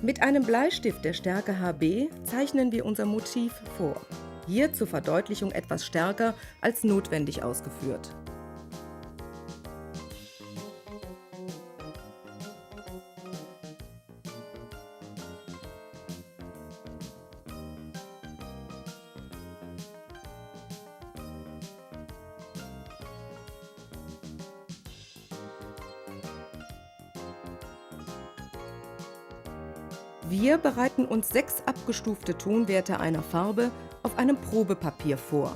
Mit einem Bleistift der Stärke HB zeichnen wir unser Motiv vor. Hier zur Verdeutlichung etwas stärker als notwendig ausgeführt. Wir bereiten uns 6 abgestufte Tonwerte einer Farbe auf einem Probepapier vor.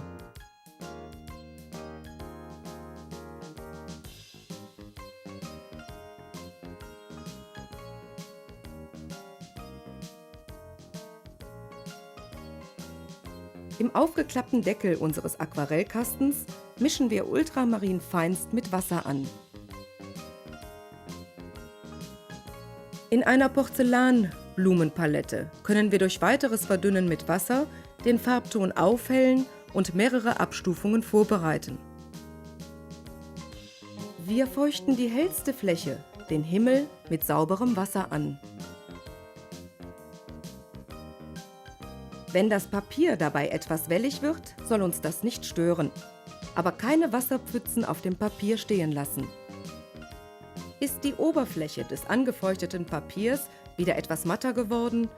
Im aufgeklappten Deckel unseres Aquarellkastens mischen wir Ultramarin Feinst mit Wasser an. In einer Porzellanblumenpalette können wir durch weiteres Verdünnen mit Wasser den Farbton aufhellen und mehrere Abstufungen vorbereiten. Wir feuchten die hellste Fläche, den Himmel, mit sauberem Wasser an. Wenn das Papier dabei etwas wellig wird, soll uns das nicht stören, aber keine Wasserpfützen auf dem Papier stehen lassen. Ist die Oberfläche des angefeuchteten Papiers wieder etwas matter geworden,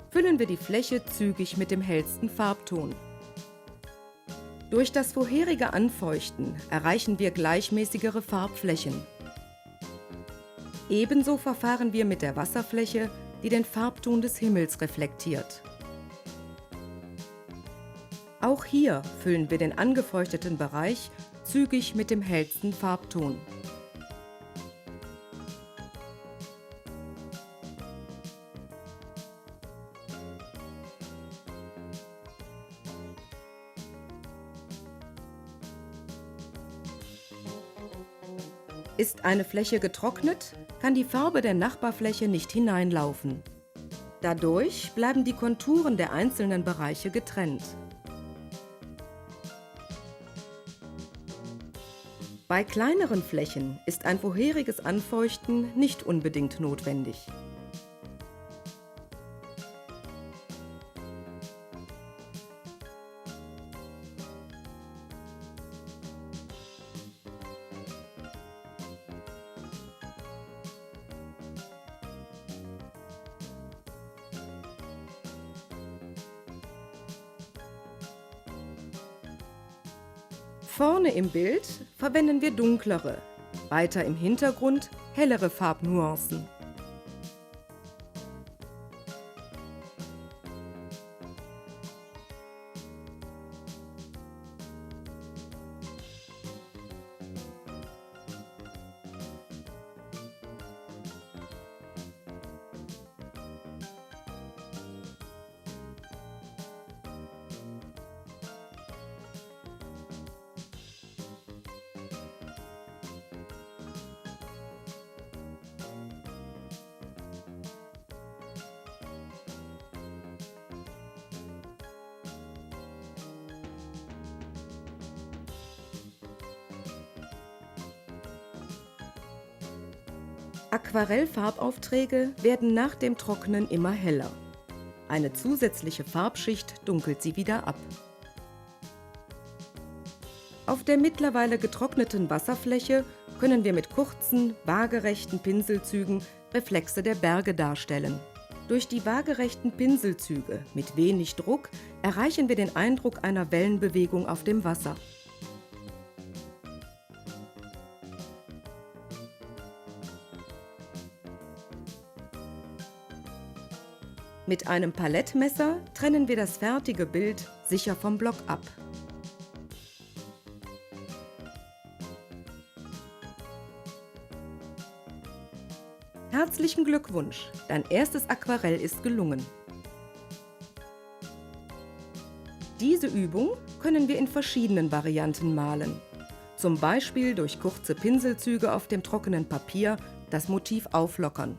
füllen wir die Fläche zügig mit dem hellsten Farbton. Durch das vorherige Anfeuchten erreichen wir gleichmäßigere Farbflächen. Ebenso verfahren wir mit der Wasserfläche, die den Farbton des Himmels reflektiert. Auch hier füllen wir den angefeuchteten Bereich zügig mit dem hellsten Farbton. Ist eine Fläche getrocknet, kann die Farbe der Nachbarfläche nicht hineinlaufen. Dadurch bleiben die Konturen der einzelnen Bereiche getrennt. Bei kleineren Flächen ist ein vorheriges Anfeuchten nicht unbedingt notwendig. Vorne im Bild verwenden wir dunklere, weiter im Hintergrund hellere Farbnuancen. Aquarellfarbaufträge werden nach dem Trocknen immer heller. Eine zusätzliche Farbschicht dunkelt sie wieder ab. Auf der mittlerweile getrockneten Wasserfläche können wir mit kurzen, waagerechten Pinselzügen Reflexe der Berge darstellen. Durch die waagerechten Pinselzüge mit wenig Druck erreichen wir den Eindruck einer Wellenbewegung auf dem Wasser. Mit einem Palettmesser trennen wir das fertige Bild sicher vom Block ab. Herzlichen Glückwunsch! Dein erstes Aquarell ist gelungen. Diese Übung können wir in verschiedenen Varianten malen. Zum Beispiel durch kurze Pinselzüge auf dem trockenen Papier das Motiv auflockern.